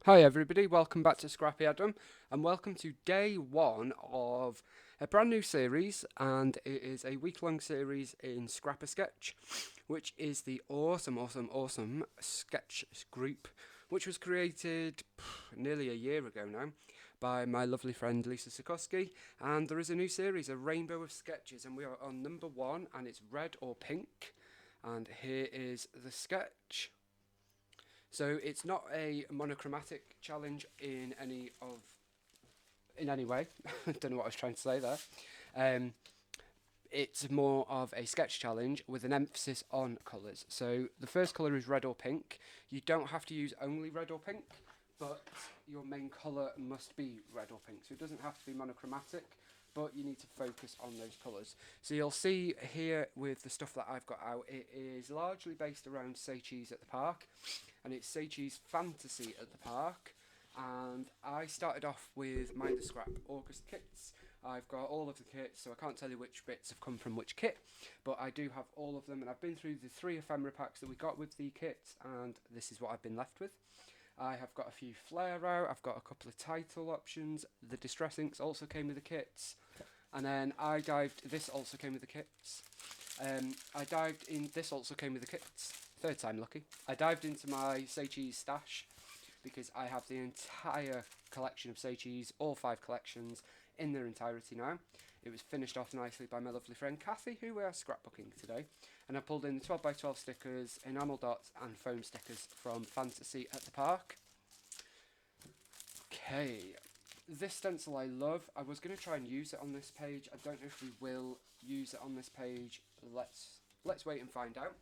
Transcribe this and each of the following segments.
Hi everybody, welcome back to Scrappy Adam and welcome to day one of a brand new series, and it is a week-long series in Scrap a Sketch, which is the awesome sketch group which was created nearly a year ago now by my lovely friend Lisa Sikorsky. And there is a new series, a rainbow of sketches, and we are on number one, and it's red or pink. And here is the sketch. So it's not a monochromatic challenge in any way. I don't know what I was trying to say there. Um, it's more of a sketch challenge with an emphasis on colours. So the first colour is red or pink. You don't have to use only red or pink, but your main colour must be red or pink. So it doesn't have to be monochromatic, but you need to focus on those colours. So you'll see here with the stuff that I've got out, it is largely based around Say Cheese at the Park, and it's Say Cheese Fantasy at the Park. And I started off with Mind the Scrap August kits. I've got all of the kits, so I can't tell you which bits have come from which kit, but I do have all of them, and I've been through the three ephemera packs that we got with the kits, and this is what I've been left with. I have got a few flare out, I've got a couple of title options, the distress inks also came with the kits, and then this also came with the kits. This also came with the kits, third time lucky. I dived into my Say Cheese stash because I have the entire collection of Say Cheese, all five collections, in their entirety now. It was finished off nicely by my lovely friend Kathy, who we are scrapbooking today. And I pulled in the 12x12 stickers, enamel dots, and foam stickers from Fantasy at the Park. Okay, this stencil I love. I was going to try and use it on this page. I don't know if we will use it on this page. Let's wait and find out.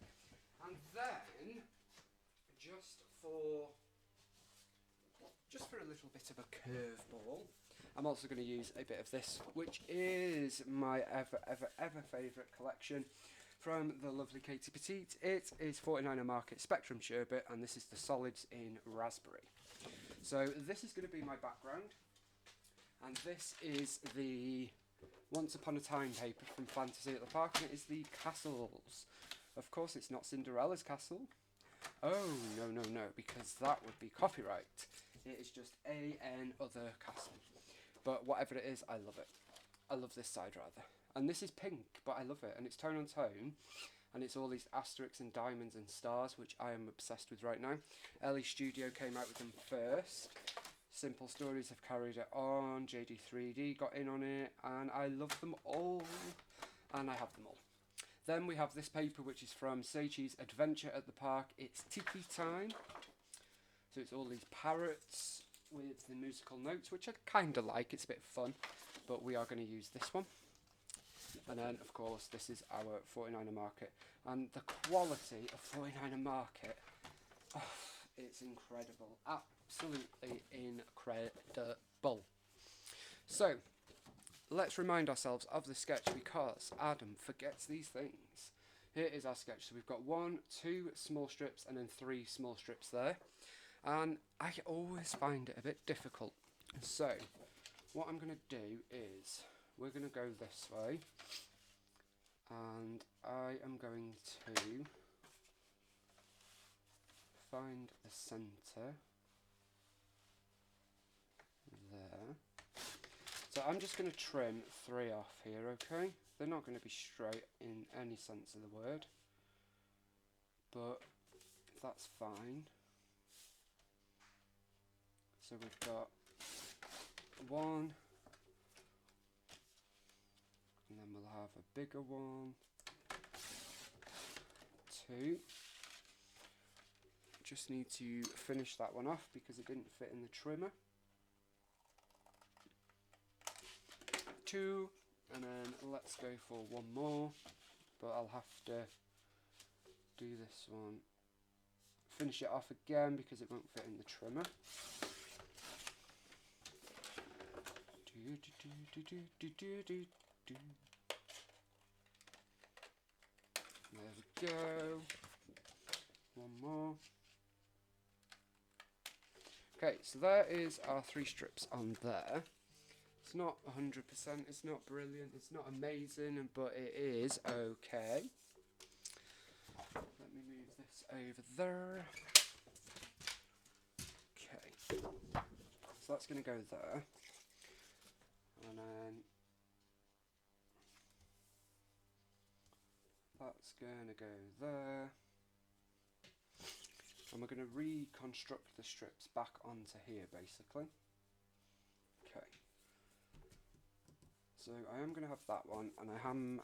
And then, just for a little bit of a curveball, I'm also going to use a bit of this, which is my ever favourite collection from the lovely Katie Petite. It is 49er Market Spectrum Sherbet, and this is the solids in raspberry. So this is going to be my background, and this is the Once Upon a Time paper from Fantasy at the Park, and it is the castles. Of course, it's not Cinderella's castle. Oh, no, because that would be copyright. It is just other castle. But whatever it is, I love it. I love this side rather. And this is pink, but I love it. And it's tone on tone. And it's all these asterisks and diamonds and stars, which I am obsessed with right now. Ellie Studio came out with them first. Simple Stories have carried it on. JD3D got in on it. And I love them all. And I have them all. Then we have this paper, which is from Say Cheese Adventure at the Park. It's Tiki Time. So it's all these parrots with the musical notes, which I kind of like. It's a bit fun, but we are going to use this one. And then, of course, this is our 49er Market. And the quality of 49er Market, oh, it's incredible. Absolutely incredible. So, let's remind ourselves of the sketch because Adam forgets these things. Here is our sketch. So we've got 1, 2 small strips and then 3 small strips there. And I always find it a bit difficult. So what I'm going to do is we're going to go this way, and I am going to find the centre there. So I'm just going to trim 3 off here, okay? They're not going to be straight in any sense of the word, but that's fine. So we've got 1, and then we'll have a bigger one, 2. Just need to finish that one off because it didn't fit in the trimmer. 2, and then let's go for 1 more, but I'll have to do this one, finish it off again because it won't fit in the trimmer. There we go. 1 more. Okay, so there is our 3 strips on there. It's not 100%, it's not brilliant, it's not amazing, but it is okay. Let me move this over there. Okay. So that's going to go there. And then that's going to go there. And we're going to reconstruct the strips back onto here, basically. Okay. So I am going to have that one, and I am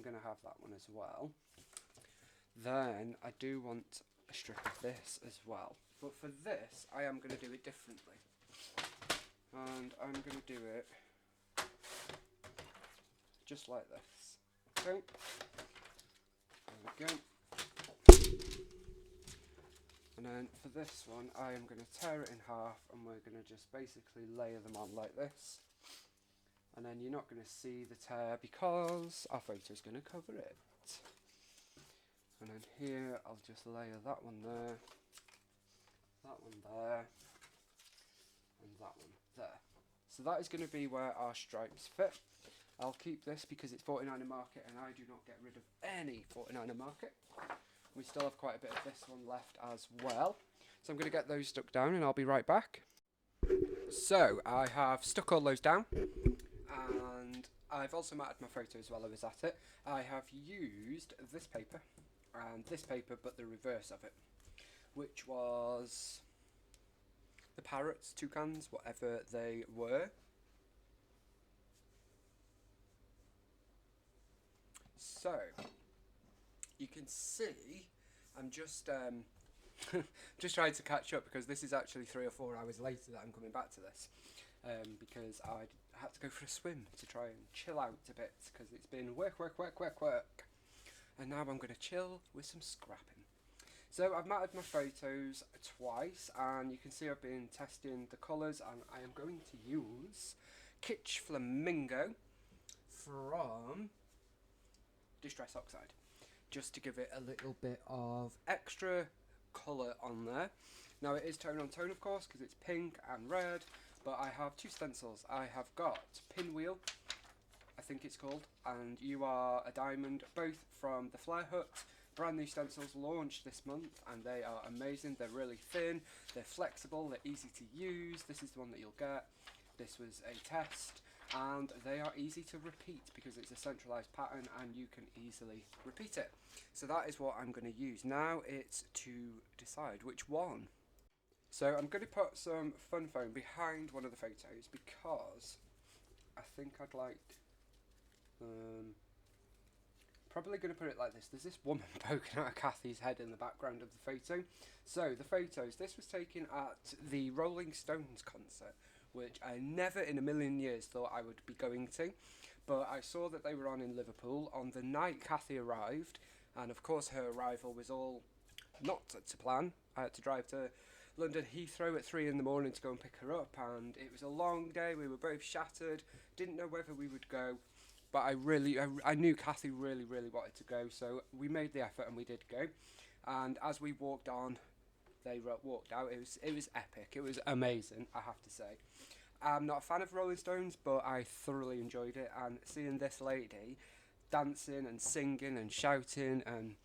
going to have that one as well. Then I do want a strip of this as well. But for this, I am going to do it differently. And I'm going to do it just like this. Okay. There we go. And then for this one, I am going to tear it in half, and we're going to just basically layer them on like this. And then you're not going to see the tear because our photo is going to cover it. And then here, I'll just layer that one there, that one there, and that one there. So that is going to be where our stripes fit. I'll keep this because it's 49er market, and I do not get rid of any 49er market. We still have quite a bit of this one left as well. So I'm going to get those stuck down, and I'll be right back. So I have stuck all those down, and I've also matted my photos while I was at it. I have used this paper and this paper, but the reverse of it, which was the parrots, toucans, whatever they were. So you can see I'm just just trying to catch up, because this is actually 3 or 4 hours later that I'm coming back to this, because I had to go for a swim to try and chill out a bit, because it's been work, and now I'm going to chill with some scrapping. So I've matted my photos twice, and you can see I've been testing the colours, and I am going to use Kitsch Flamingo from Distress Oxide, just to give it a little bit of extra colour on there. Now it is tone on tone, of course, because it's pink and red, but I have 2 stencils. I have got Pinwheel, I think it's called, and You Are a Diamond, both from the Flare Hut. Brand new stencils launched this month, and they are amazing. They're really thin, they're flexible, they're easy to use. This is the one that you'll get. This was a test, and they are easy to repeat because it's a centralised pattern and you can easily repeat it. So that is what I'm going to use. Now it's to decide which one. So I'm going to put some fun foam behind one of the photos, because I think I'd like, probably going to put it like this. There's this woman poking out of Kathy's head in the background of the photo. So the photos, this was taken at the Rolling Stones concert, which I never in a million years thought I would be going to, but I saw that they were on in Liverpool on the night Kathy arrived, and of course her arrival was all not to plan. I had to drive to London Heathrow at 3 in the morning to go and pick her up, and it was a long day. We were both shattered, didn't know whether we would go, but I knew Kathy really wanted to go, so we made the effort and we did go. And as we walked on, they walked out. It was epic. It was amazing, I have to say. I'm not a fan of Rolling Stones, but I thoroughly enjoyed it, and seeing this lady dancing and singing and shouting and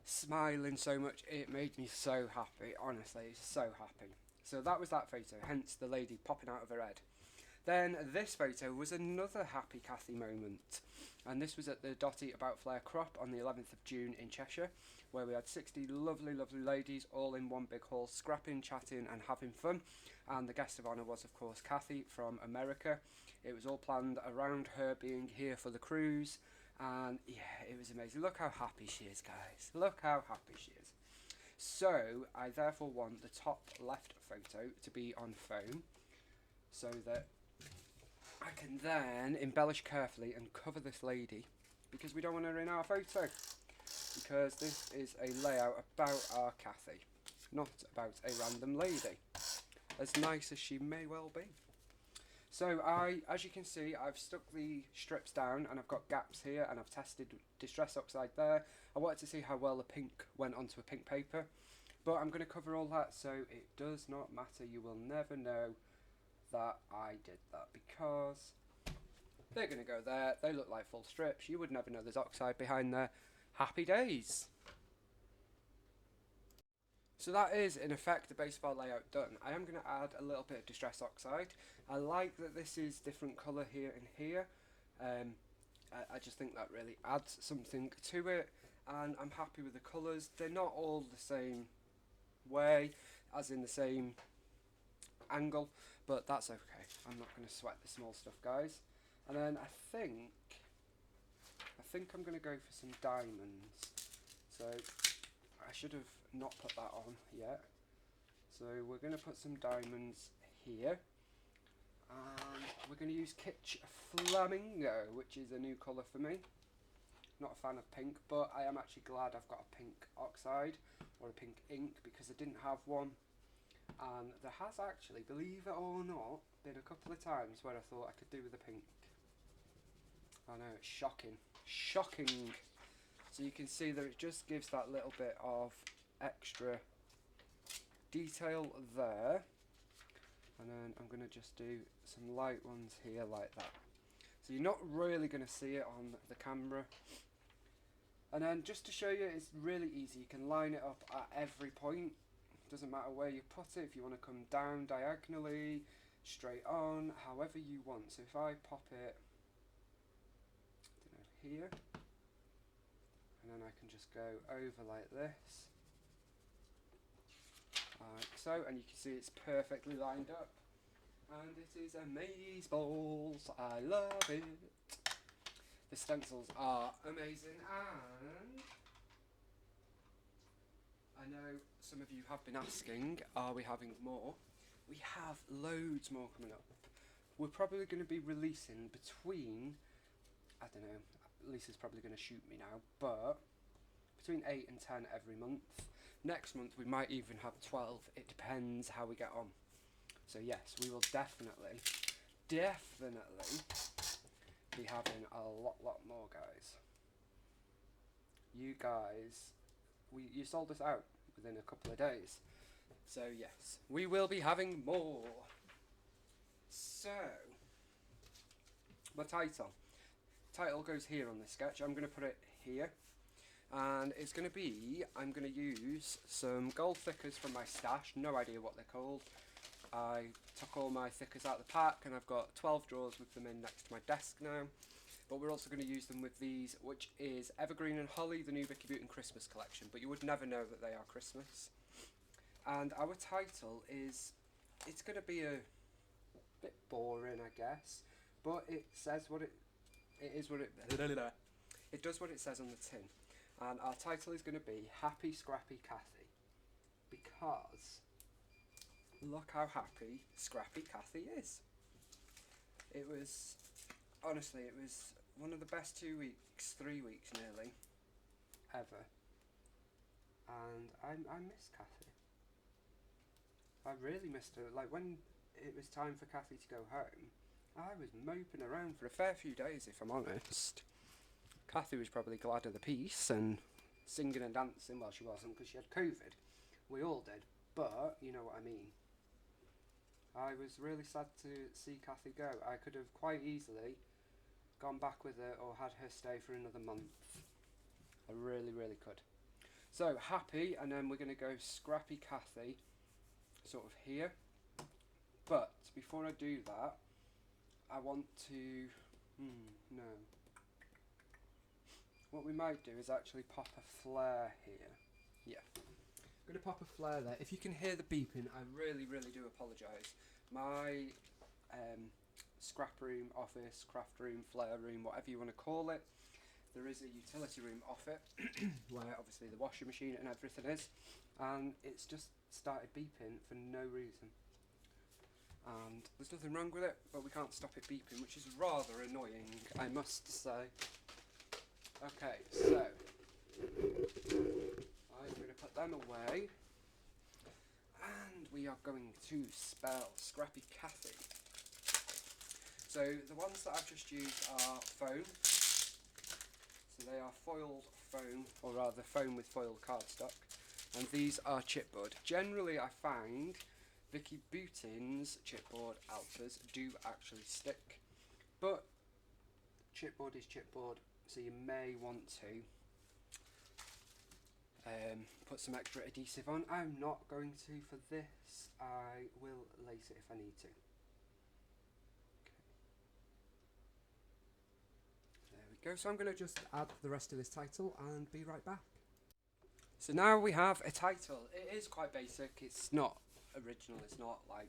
smiling so much, it made me so happy, honestly, so happy. So that was that photo, hence the lady popping out of her head. Then this photo was another happy Kathy moment, and this was at the Dotty About Flare crop on the 11th of June in Cheshire, where we had 60 lovely ladies all in one big hall, scrapping, chatting and having fun, and the guest of honour was of course Kathy from America. It was all planned around her being here for the cruise, and yeah, it was amazing. Look how happy she is, guys. Look how happy she is. So I therefore want the top left photo to be on foam, so that I can then embellish carefully and cover this lady, because we don't want her in our photo, because this is a layout about our Kathy, not about a random lady, as nice as she may well be. So as you can see, I've stuck the strips down and I've got gaps here, and I've tested Distress Oxide there. I wanted to see how well the pink went onto a pink paper, but I'm going to cover all that, so it does not matter. You will never know that I did that, because they're going to go there. They look like full strips. You would never know there's oxide behind there. Happy days. So that is in effect the base of our layout done. I am going to add a little bit of Distress Oxide. I like that this is different colour here and here. I just think that really adds something to it, and I'm happy with the colours. They're not all the same way, as in the same angle, but that's okay. I'm not going to sweat the small stuff, guys. And then I think I'm going to go for some diamonds. So I should have not put that on yet. So we're going to put some diamonds here. And we're going to use Kitsch Flamingo, which is a new colour for me. Not a fan of pink, but I am actually glad I've got a pink oxide or a pink ink because I didn't have one. And there has actually, believe it or not, been a couple of times where I thought I could do with a pink. I know, it's shocking. Shocking! So you can see that it just gives that little bit of extra detail there. And then I'm going to just do some light ones here like that. So you're not really going to see it on the camera. And then just to show you, it's really easy. You can line it up at every point. Doesn't matter where you put it. If you want to come down diagonally, straight on, however you want. So if I pop it, I don't know, here, and then I can just go over like this. Like so, and you can see it's perfectly lined up, and it is amazeballs. I love it. The stencils are amazing, and I know some of you have been asking, are we having more? We have loads more coming up. We're probably going to be releasing between, I don't know, Lisa's probably going to shoot me now, but between 8 and 10 every month. Next month we might even have 12. It depends how we get on. So yes, we will definitely be having a lot more, guys. You guys, you sold us out within a couple of days. So yes, we will be having more. So, my title goes here on this sketch. I'm going to put it here. And it's going to be, I'm going to use some gold thickers from my stash, no idea what they're called. I took all my thickers out of the pack and I've got 12 drawers with them in next to my desk now. But we're also going to use them with these, which is Evergreen and Holly, the new Vicky Boughton Christmas collection. But you would never know that they are Christmas. And our title is, it's going to be a bit boring, I guess. But it says what it is what it does what it says on the tin. And our title is going to be Happy Scrappy Cathy, because look how happy Scrappy Cathy is. It was, honestly, it was one of the best 2 weeks, 3 weeks nearly, ever. And I miss Cathy. I really missed her. Like when it was time for Cathy to go home, I was moping around for a fair few days, if I'm honest. Cathy was probably glad of the peace and singing and dancing. Well, she wasn't because she had COVID. We all did, but you know what I mean. I was really sad to see Cathy go. I could have quite easily gone back with her or had her stay for another month. I really could. So, happy, and then we're going to go Scrappy Cathy, sort of here. But, before I do that, I want to... no. What we might do is actually pop a flare here. Yeah. I'm going to pop a flare there. If you can hear the beeping, I really do apologise. My scrap room, office, craft room, flare room, whatever you want to call it, there is a utility room off it, where obviously the washing machine and everything is, and it's just started beeping for no reason. And there's nothing wrong with it, but we can't stop it beeping, which is rather annoying, I must say. Okay, so I'm going to put them away, and we are going to spell Scrappy Cathy. So the ones that I've just used are foam. So they are foiled foam, or rather foam with foiled cardstock, and these are chipboard. Generally I find Vicky Boughton's chipboard alphas do actually stick, but chipboard is chipboard, so you may want to put some extra adhesive on. I'm not going to for this. I will lace it if I need to. There we go. So I'm going to just add the rest of this title and be right back. So now we have a title. It is quite basic. It's not original. It's not like,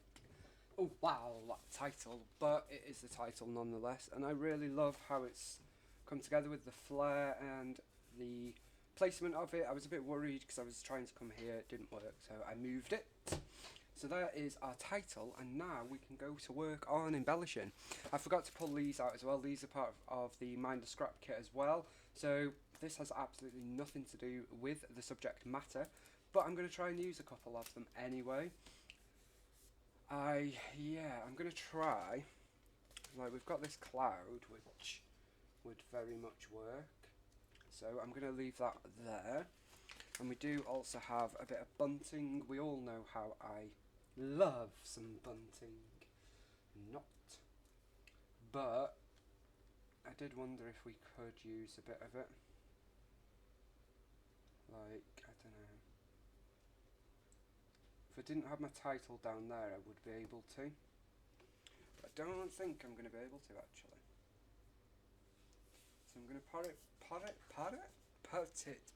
oh wow, that title, but it is the title nonetheless. And I really love how it's come together with the flare and the placement of it. I was a bit worried because I was trying to come here, it didn't work, so I moved it. So there is our title, and now we can go to work on embellishing. I forgot to pull these out as well. These are part of the Minder scrap kit as well, so this has absolutely nothing to do with the subject matter, but I'm going to try and use a couple of them anyway. I'm going to try, like, we've got this cloud which would very much work, so I'm going to leave that there. And we do also have a bit of bunting. We all know how I love some bunting. Not. But I did wonder if we could use a bit of it. Like, I don't know. If I didn't have my title down there, I would be able to. But I don't think I'm going to be able to, actually. So I'm going to put it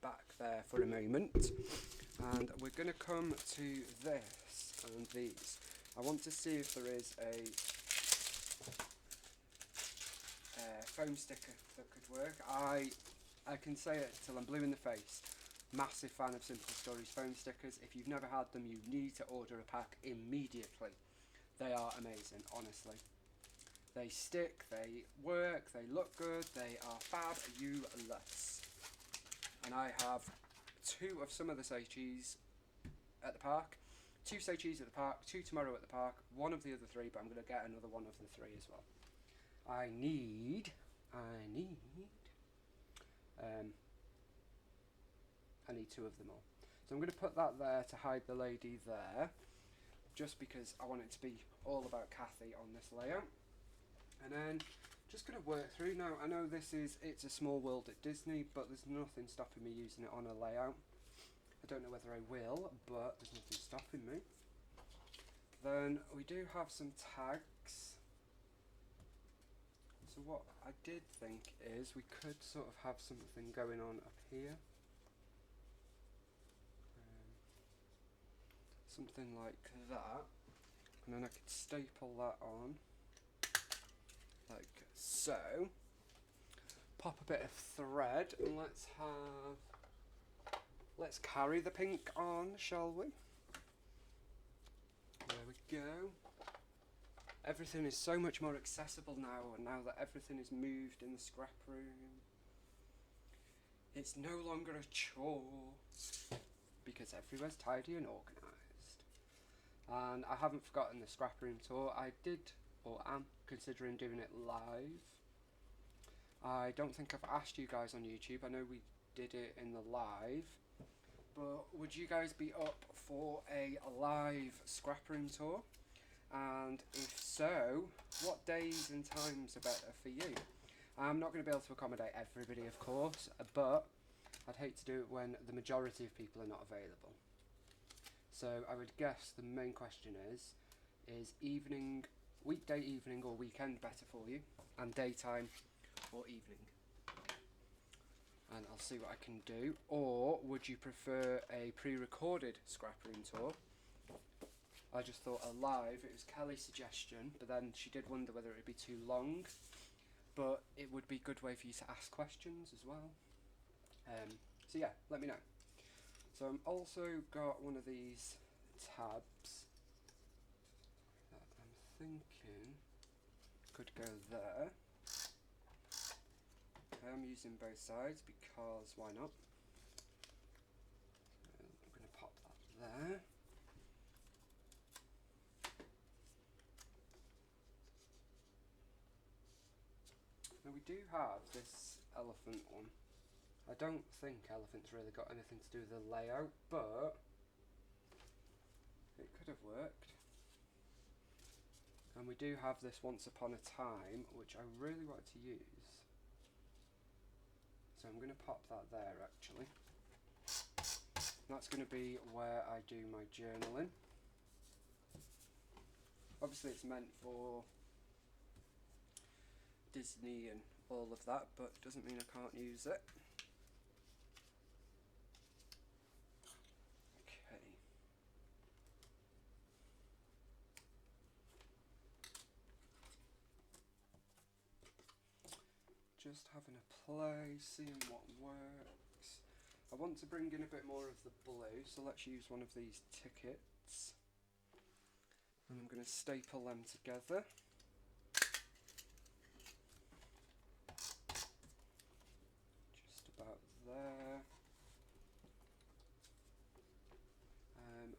back there for a moment, and we're going to come to this and these. I want to see if there is a foam sticker that could work. I can say it till I'm blue in the face. Massive fan of Simple Stories foam stickers. If you've never had them, you need to order a pack immediately. They are amazing, honestly. They stick, they work, they look good, they are fabulous. And I have 2 of some of the Seichis at the park, 2 Seichis at the park, 2 tomorrow at the park, 1 of the other 3, but I'm going to get another 1 of the 3 as well. I need 2 of them all. So I'm going to put that there to hide the lady there, just because I want it to be all about Kathy on this layout. And then just going to work through. Now I know it's a small world at Disney, but there's nothing stopping me using it on a layout. I don't know whether I will, but there's nothing stopping me. Then we do have some tags. So what I did think is we could sort of have something going on up here. Something like that. And then I could staple that on. Like so. Pop a bit of thread and let's carry the pink on, shall we? There we go. Everything is so much more accessible now, and now that everything is moved in the scrap room, it's no longer a chore because everywhere's tidy and organised. And I haven't forgotten the scrap room tour. I did, or am, considering doing it live. I don't think I've asked you guys on YouTube. I know we did it in the live, but would you guys be up for a live scrap room tour? And if so, what days and times are better for you? I'm not going to be able to accommodate everybody, of course, but I'd hate to do it when the majority of people are not available. So I would guess the main question is evening, weekday evening or weekend better for you, and daytime or evening? And I'll see what I can do. Or would you prefer a pre-recorded scrap room tour? I just thought a live, it was Kelly's suggestion, but then she did wonder whether it would be too long, but it would be a good way for you to ask questions as well. So yeah, let me know. So I've also got one of these tabs that I'm thinking could go there. I'm using both sides because why not? So I'm going to pop that there. Now we do have this elephant one. I don't think elephants really got anything to do with the layout, but it could have worked. And we do have this Once Upon a Time, which I really wanted to use. So I'm going to pop that there actually. That's going to be where I do my journaling. Obviously it's meant for Disney and all of that, but doesn't mean I can't use it. Okay. Just having a play, seeing what works. I want to bring in a bit more of the blue, so let's use one of these tickets. And I'm going to staple them together. Just about there.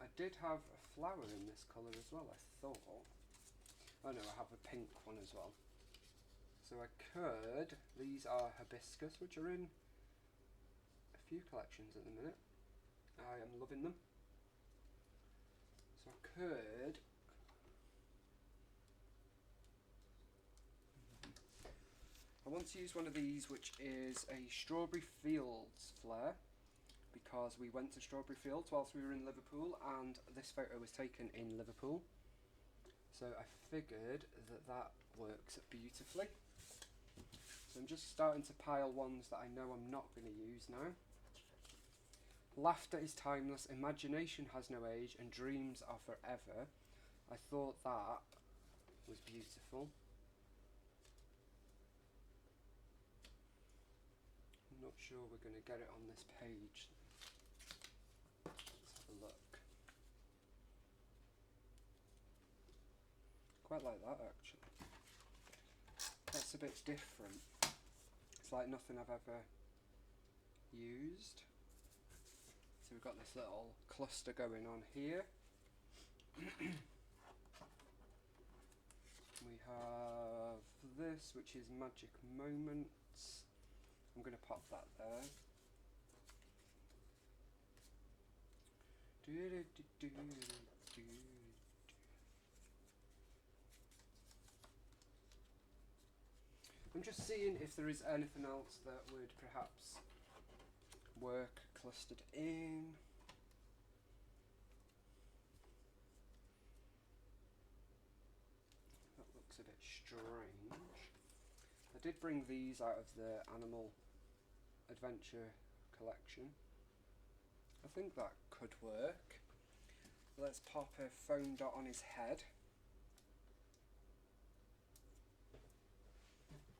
I did have a flower in this colour as well, I thought. Oh no, I have a pink one as well. So I could, these are hibiscus, which are in a few collections at the minute. I am loving them. So I could, I want to use one of these, which is a Strawberry Fields flare, because we went to Strawberry Fields whilst we were in Liverpool, and this photo was taken in Liverpool. So I figured that that works beautifully. So I'm just starting to pile ones that I know I'm not going to use now. Laughter is timeless, imagination has no age, and dreams are forever. I thought that was beautiful. I'm not sure we're going to get it on this page. Let's have a look. Quite like that actually. That's a bit different. It's like nothing I've ever used. So we've got this little cluster going on here. We have this, which is Magic Moments. I'm going to pop that there. I'm just seeing if there is anything else that would perhaps work clustered in. That looks a bit strange. I did bring these out of the Animal Adventure collection. I think that could work. Let's pop a foam dot on his head.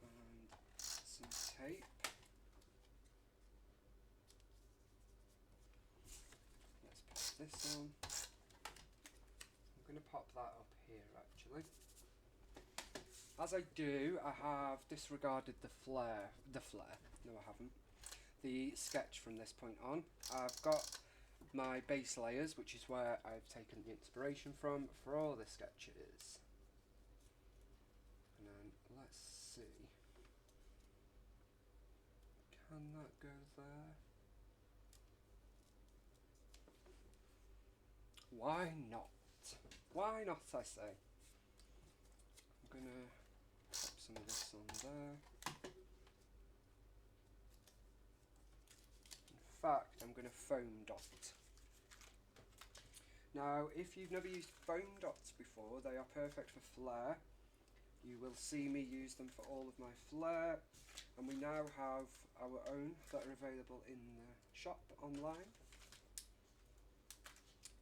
And some tape. Let's pop this on. I'm going to pop that up here actually. As I do, I have disregarded the flare. No, I haven't. The sketch from this point on. I've got my base layers, which is where I've taken the inspiration from for all the sketches. And then let's see. Can that go there? Why not? Why not, I say? I'm gonna pop some of this on there. In fact, I'm going to foam dot. Now, if you've never used foam dots before, they are perfect for flare. You will see me use them for all of my flare, and we now have our own that are available in the shop online.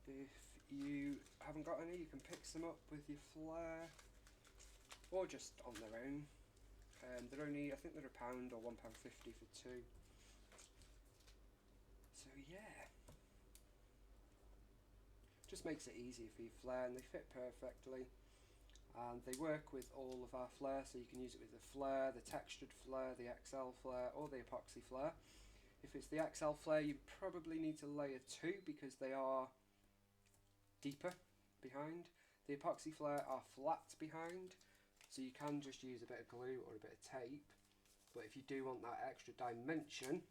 If you haven't got any, you can pick some up with your flare, or just on their own. They're only, I think they're £1 or £1.50 for two. So yeah, just makes it easier for your flare, and they fit perfectly, and they work with all of our flare, so you can use it with the flare, the textured flare, the XL flare, or the epoxy flare. If it's the XL flare, you probably need to layer two because they are deeper behind. The epoxy flare are flat behind, so you can just use a bit of glue or a bit of tape, but if you do want that extra dimension,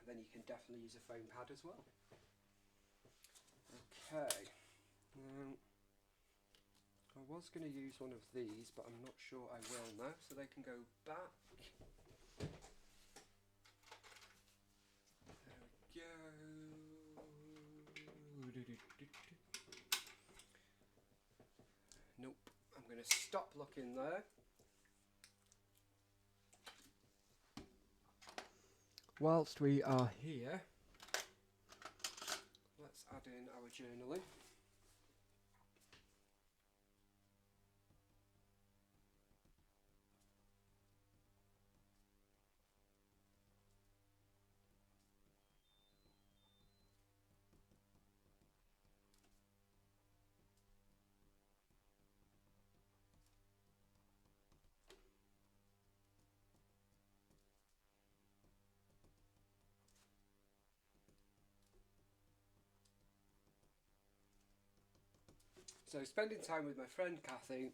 then you can definitely use a foam pad as well. Okay, I was going to use one of these, but I'm not sure I will now, so they can go back. There we go. Nope, I'm going to stop looking there. Whilst we are here, let's add in our journaling. So spending time with my friend Kathy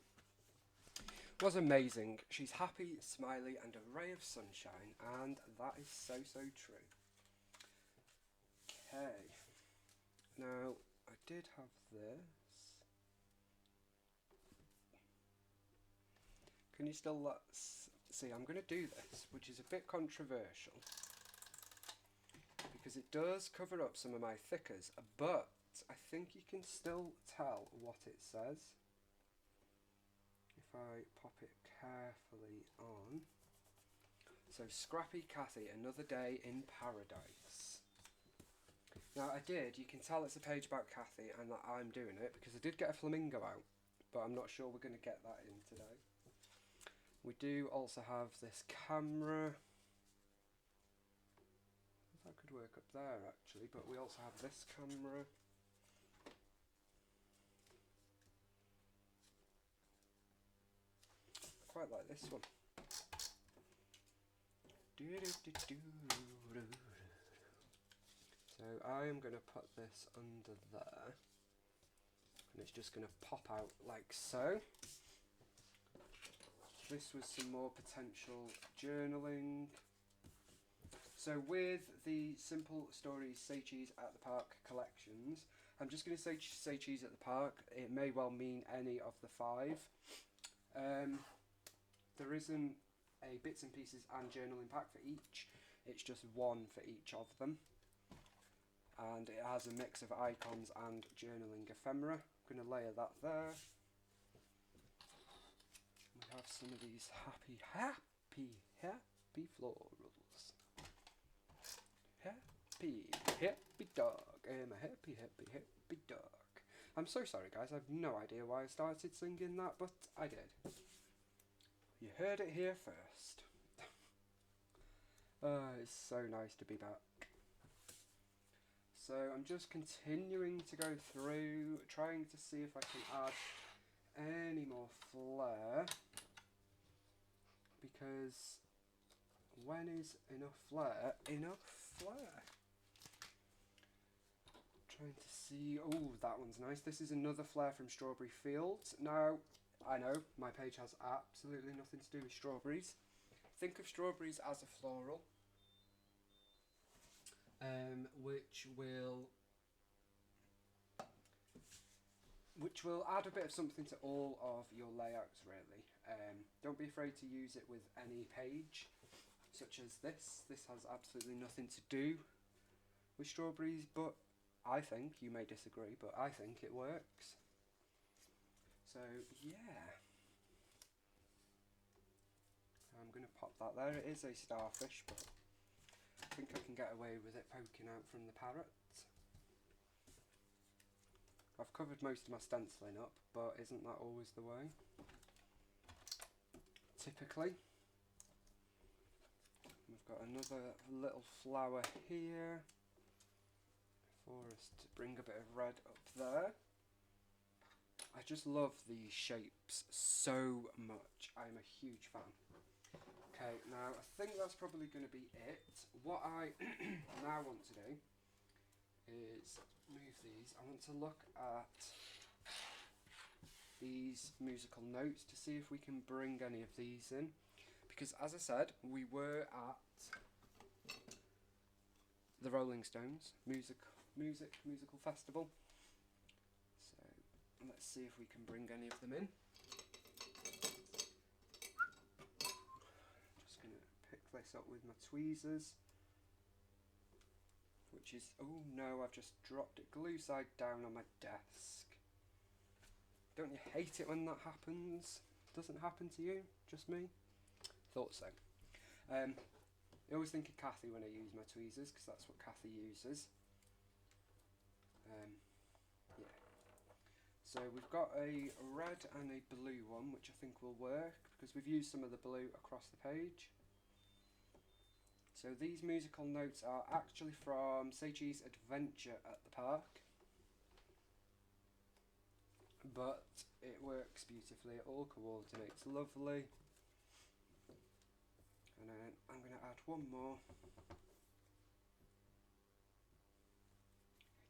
was amazing. She's happy, smiley, and a ray of sunshine, and that is so true. Okay, now I did have this. Can you still see? I'm going to do this, which is a bit controversial because it does cover up some of my thickers, but I think you can still tell what it says if I pop it carefully on. So, Scrappy Kathy, another day in paradise. Now you can tell it's a page about Kathy and that I'm doing it because I did get a flamingo out, but I'm not sure we're going to get that in today. We do also have this camera. That could work up there actually, but we also have this camera. I quite like this one. So I am going to put this under there, and it's just going to pop out like so. This was some more potential journaling. So with the Simple Stories Say Cheese at the Park collections, I'm just going to say cheese at the park. It may well mean any of the 5. There isn't a bits and pieces and journaling pack for each. It's just one for each of them. And it has a mix of icons and journaling ephemera. I'm going to layer that there. We have some of these happy florals. Happy dog. I'm a happy dog. I'm so sorry guys, I have no idea why I started singing that, but I did. You heard it here first. It's so nice to be back. So I'm just continuing to go through, trying to see if I can add any more flair. Because when is enough flair? Enough flair. Trying to see, oh, that one's nice. This is another flare from Strawberry Fields. Now, I know my page has absolutely nothing to do with strawberries. Think of strawberries as a floral, which will add a bit of something to all of your layouts, really. Don't be afraid to use it with any page, such as this. This has absolutely nothing to do with strawberries, but I think, you may disagree, but I think it works. So, yeah. I'm going to pop that there. It is a starfish, but I think I can get away with it poking out from the parrot. I've covered most of my stenciling up, but isn't that always the way? Typically. We've got another little flower here for us to bring a bit of red up there. I just love these shapes so much. I'm a huge fan. Okay, now I think that's probably going to be it. What I now want to do is move these. I want to look at these musical notes to see if we can bring any of these in. Because as I said, we were at the Rolling Stones musical festival. So let's see if we can bring any of them in. Just going to pick this up with my tweezers, which which is, oh no, I've just dropped it glue side down on my desk. Don't you hate it when that happens? Doesn't happen to you? Just me? Thought so. I always think of Kathy when I use my tweezers, because that's what Kathy uses. Yeah. So we've got a red and a blue one, which I think will work, because we've used some of the blue across the page. So these musical notes are actually from Seiji's Adventure at the Park. But it works beautifully, it all coordinates lovely. And then I'm going to add one more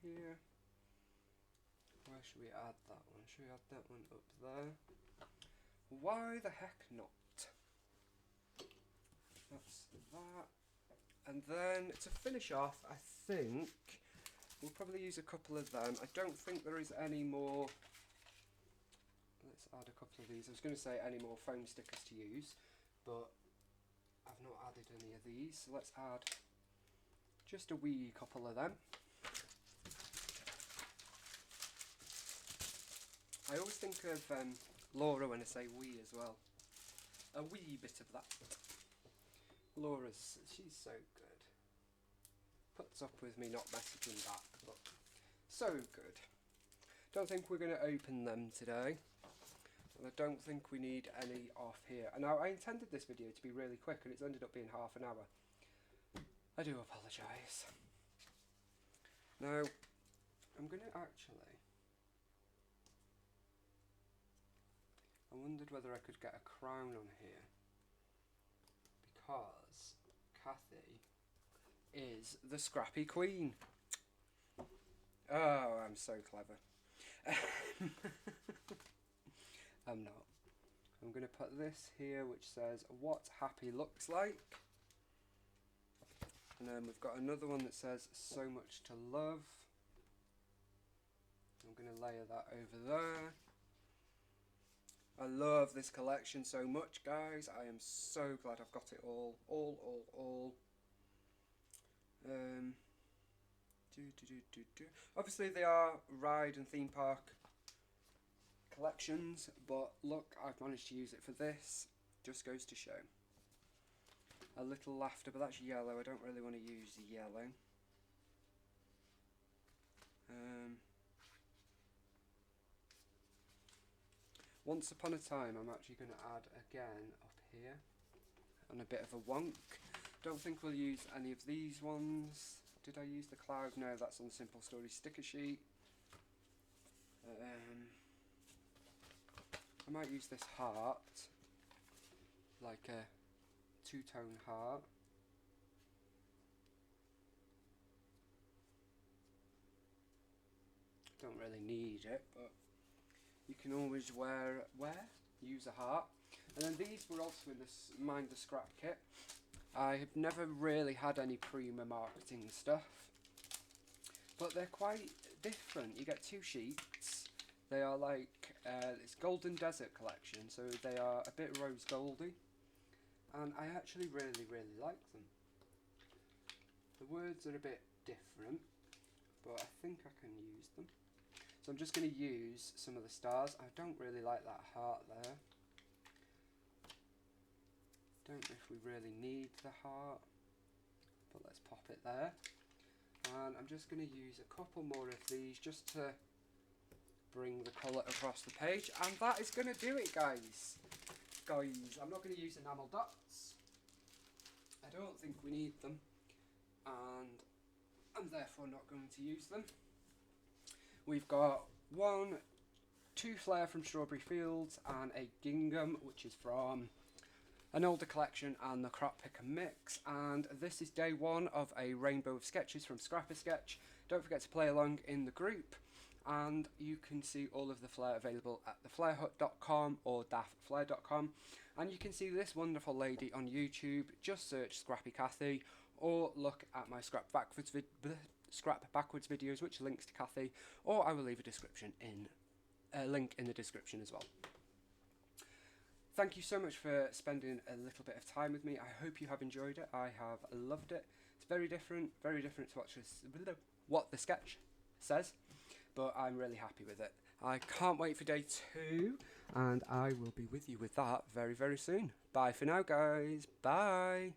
here. Where should we add that one? Should we add that one up there? Why the heck not? That's that. And then to finish off, I think we'll probably use a couple of them. I don't think there is any more. Let's add a couple of these. I was going to say any more foam stickers to use, but I've not added any of these. So let's add just a wee couple of them. I always think of Laura when I say wee as well. A wee bit of that. She's so good. Puts up with me not messaging back, but so good. Don't think we're going to open them today. And I don't think we need any off here. And now I intended this video to be really quick and it's ended up being half an hour. I do apologise. Now, I'm going to actually... I wondered whether I could get a crown on here. Because Kathy is the Scrappy Queen. Oh, I'm so clever. I'm not. I'm going to put this here which says what happy looks like. And then we've got another one that says so much to love. I'm going to layer that over there. I love this collection so much, guys. I am so glad I've got it all. Obviously they are ride and theme park collections, but look, I've managed to use it for this. Just goes to show. A little laughter, but that's yellow. I don't really want to use yellow. Once upon a time, I'm actually going to add again up here, and a bit of a wonk. Don't think we'll use any of these ones. Did I use the cloud? No, that's on the Simple Story sticker sheet. I might use this heart, like a two-tone heart. Don't really need it, but you can always use a heart. And then these were also in this Mind the Scrap kit. I have never really had any Prima marketing stuff, but they're quite different. You get two sheets. They are like, it's Golden Desert collection, so they are a bit rose goldy, and I actually really like them. The words are a bit different, but I think I can use them. So I'm just going to use some of the stars. I don't really like that heart there. Don't know if we really need the heart, but let's pop it there. And I'm just going to use a couple more of these just to bring the colour across the page. And that is going to do it, guys. I'm not going to use enamel dots. I don't think we need them. And I'm therefore not going to use them. We've got two Flare from Strawberry Fields and a Gingham, which is from an older collection and the Crop Picker Mix. And this is day one of a rainbow of sketches from Scrapper Sketch. Don't forget to play along in the group, and you can see all of the Flare available at theflarehut.com or daftflare.com. And you can see this wonderful lady on YouTube. Just search Scrappy Kathy, or look at my Scrap Backwards videos, which links to Kathy, or I will leave a link in the description as well. Thank you so much for spending a little bit of time with me. I hope you have enjoyed it. I have loved it. It's very different to what the sketch says, but I'm really happy with it. I can't wait for day 2, and I will be with you with that very, very soon. Bye for now, guys. Bye.